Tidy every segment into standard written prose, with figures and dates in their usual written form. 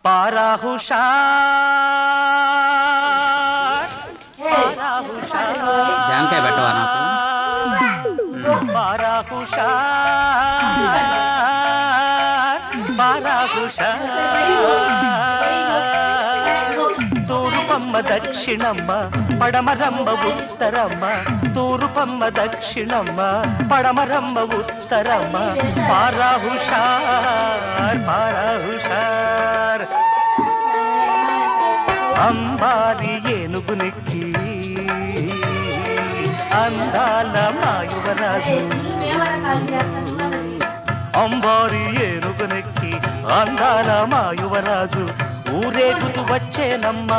पारा हुशार पारा हुशार జాంకాయ పెట్టవా నాకు पारा हुशार पारा हुशार తూర్పమ్మ దక్షిణమ్మ పడమరమ్మ ఉత్తరమ్మ తూర్పమ్మ దక్షిణమ్మ పడమరమ్మ ఉత్తరమ్మ పారా హుషార్ అంబారి ఏనుగునెక్కి అందాల మాయువరాజు అంబారి ఏనుగునెక్కి అందాల మాయువరాజు ఊరేగుతూ వచ్చేనమ్మ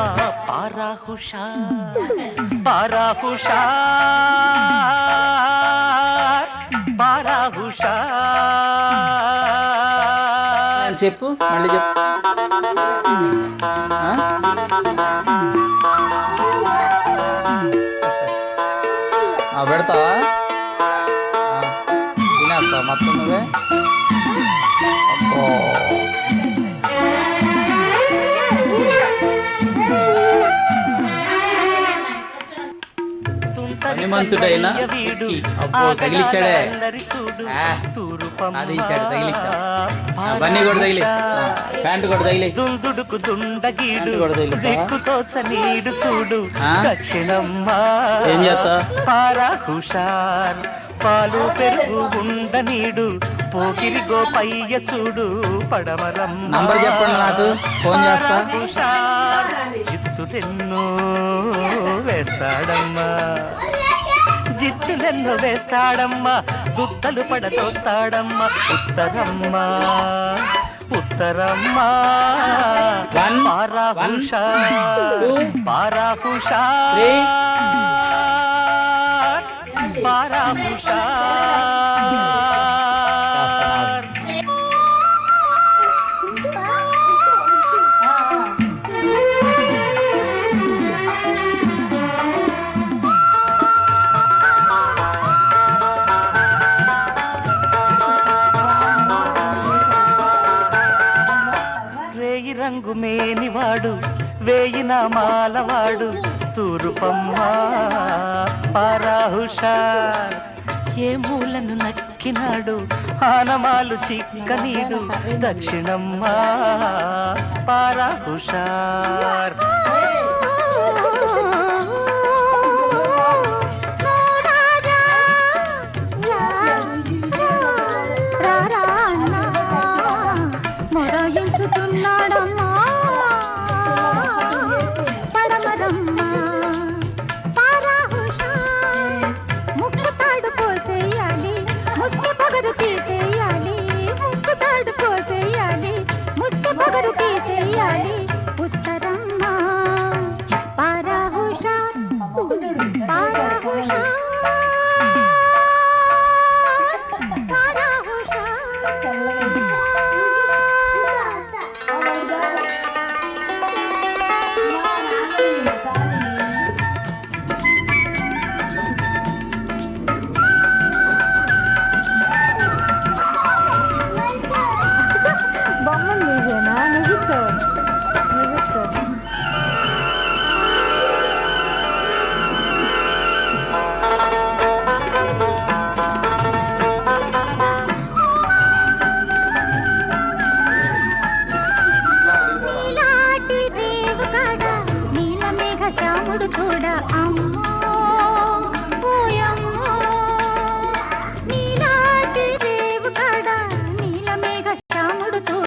పారా హుషార్ చెప్పు మళ్ళీ చెప్పు పెడతావా తినేస్తావా మొత్తం నువ్వే అబ్బో హనుమంతుడైనా అబ్బో తగిలిచ్చాడే సాధించాడు తగిలిచ్చాడు బన్నీ కూడా తగిలి ప్యాంటు కూడా తగిలి దుందుడుకు దుండగీడు దిక్కుతోచనీడు చూడు దక్షిణమ్మ ఏం చేస్తా పారా హుషార్ పాలు పెరుగు ఉండనీడు పోకిరి గోపయ్య చూడు పడమరమ్మ నంబర్ చెప్పండి నాకు ఫోన్ చేస్తా హుషార్ జిత్తులెన్నో వేస్తాడమ్మా జిత్తులెన్నో వేస్తాడమ్మా దుత్తలు పడతోస్తాడమ్మా ఉత్తరమ్మా పారా హుషార్ పారా హుషార్ రేయి రంగు మేనివాడు వేయిన మాలవాడు తూరుపమ్మ పారా హుషార్ ఏ మూలను నక్కినాడు ఆనమాలు చిక్కనీడు దక్షిణమ్మ పారా హుషార్ మొరయించుతున్నాడమ్మా పడమరమ్మ పారా హుషార్ ముక్కుతాడు పోసేయాలి ముట్టి పొగరు తీసేయాలి ముక్కుతాడు పోసేయాలి ముట్టి పొగరు తీసేయాలి